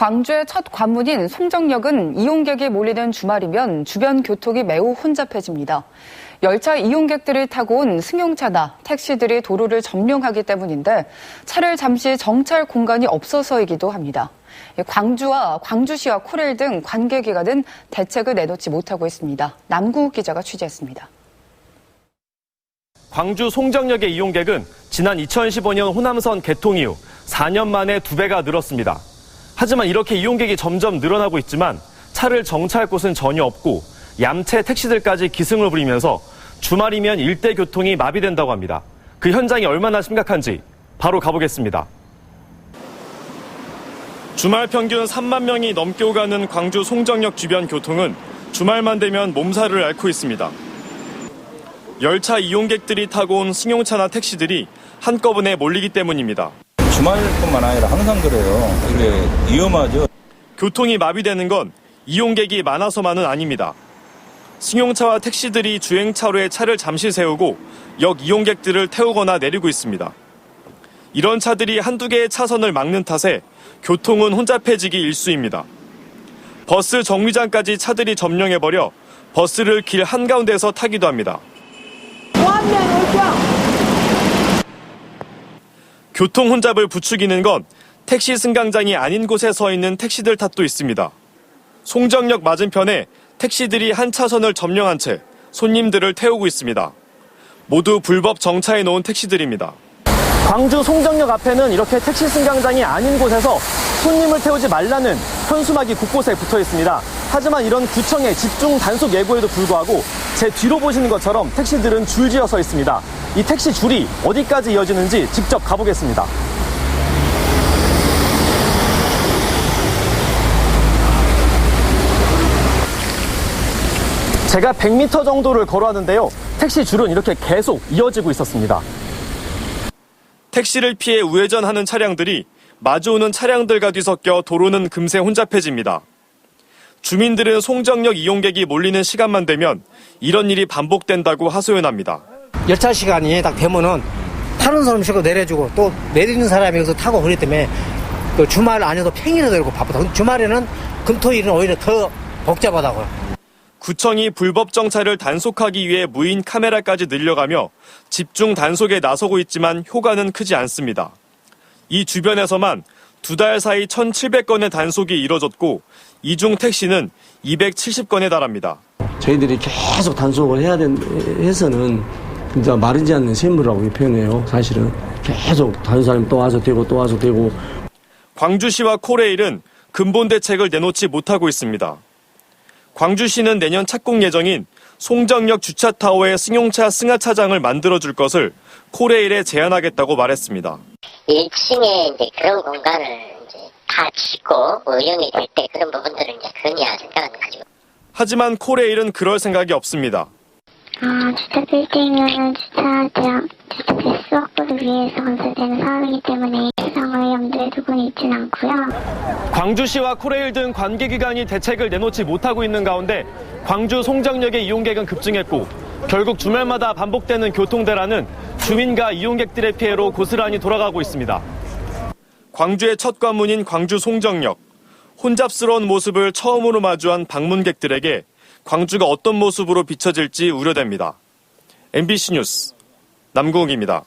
광주의 첫 관문인 송정역은 이용객이 몰리는 주말이면 주변 교통이 매우 혼잡해집니다. 열차 이용객들을 타고 온 승용차나 택시들이 도로를 점령하기 때문인데 차를 잠시 정차할 공간이 없어서이기도 합니다. 광주와 광주시와 코레일 등 관계기관은 대책을 내놓지 못하고 있습니다. 남구욱 기자가 취재했습니다. 광주 송정역의 이용객은 지난 2015년 호남선 개통 이후 4년 만에 2배가 늘었습니다. 하지만 이렇게 이용객이 점점 늘어나고 있지만 차를 정차할 곳은 전혀 없고 얌체 택시들까지 기승을 부리면서 주말이면 일대 교통이 마비된다고 합니다. 그 현장이 얼마나 심각한지 바로 가보겠습니다. 주말 평균 3만 명이 넘게 오가는 광주 송정역 주변 교통은 주말만 되면 몸살을 앓고 있습니다. 열차 이용객들이 타고 온 승용차나 택시들이 한꺼번에 몰리기 때문입니다. 주말뿐만 아니라 항상 그래요. 이게 위험하죠. 교통이 마비되는 건 이용객이 많아서만은 아닙니다. 승용차와 택시들이 주행차로에 차를 잠시 세우고 역 이용객들을 태우거나 내리고 있습니다. 이런 차들이 한두 개의 차선을 막는 탓에 교통은 혼잡해지기 일쑤입니다. 버스 정류장까지 차들이 점령해버려 버스를 길 한가운데서 타기도 합니다. 교통 혼잡을 부추기는 건 택시 승강장이 아닌 곳에 서 있는 택시들 탓도 있습니다. 송정역 맞은편에 택시들이 한 차선을 점령한 채 손님들을 태우고 있습니다. 모두 불법 정차해 놓은 택시들입니다. 광주 송정역 앞에는 이렇게 택시 승강장이 아닌 곳에서 손님을 태우지 말라는 현수막이 곳곳에 붙어 있습니다. 하지만 이런 구청의 집중 단속 예고에도 불구하고 제 뒤로 보시는 것처럼 택시들은 줄지어 서 있습니다. 이 택시 줄이 어디까지 이어지는지 직접 가보겠습니다. 제가 100m 정도를 걸어왔는데요. 택시 줄은 이렇게 계속 이어지고 있었습니다. 택시를 피해 우회전하는 차량들이 마주오는 차량들과 뒤섞여 도로는 금세 혼잡해집니다. 주민들은 송정역 이용객이 몰리는 시간만 되면 이런 일이 반복된다고 하소연합니다. 열차 시간이 딱 되면은 타는 사람 쉬고 내려주고 또 내리는 사람이 여기서 타고 그러기 때문에 그 주말 아니어도 평일에도 이렇게 바쁘다. 주말에는 금토일은 오히려 더 복잡하다고요. 구청이 불법 정차를 단속하기 위해 무인 카메라까지 늘려가며 집중 단속에 나서고 있지만 효과는 크지 않습니다. 이 주변에서만 2달 사이 1,700건의 단속이 이뤄졌고 이 중 택시는 270건에 달합니다. 저희들이 계속 단속을 해서는 진짜 마르지 않는 샘물이라고 표현해요. 사실은 계속 다른 사람이 또 와서 되고 또 와서 되고. 광주시와 코레일은 근본 대책을 내놓지 못하고 있습니다. 광주시는 내년 착공 예정인 송정역 주차타워에 승용차 승하차장을 만들어줄 것을 코레일에 제안하겠다고 말했습니다. 1층에 이제 그런 공간을 이제 다 짓고 운영이 될 때 그런 부분들을 이제 건의할 생각은 가지고. 하지만 코레일은 그럴 생각이 없습니다. 주차 빌딩은 주차 배수 확보를 위해서 건설되는 사업이기 때문에 예상을 염두에 두고는 있지는 않고요. 광주시와 코레일 등 관계기관이 대책을 내놓지 못하고 있는 가운데 광주 송정역의 이용객은 급증했고 결국 주말마다 반복되는 교통대란은 주민과 이용객들의 피해로 고스란히 돌아가고 있습니다. 광주의 첫 관문인 광주 송정역. 혼잡스러운 모습을 처음으로 마주한 방문객들에게 광주가 어떤 모습으로 비춰질지 우려됩니다. MBC 뉴스 남궁욱입니다.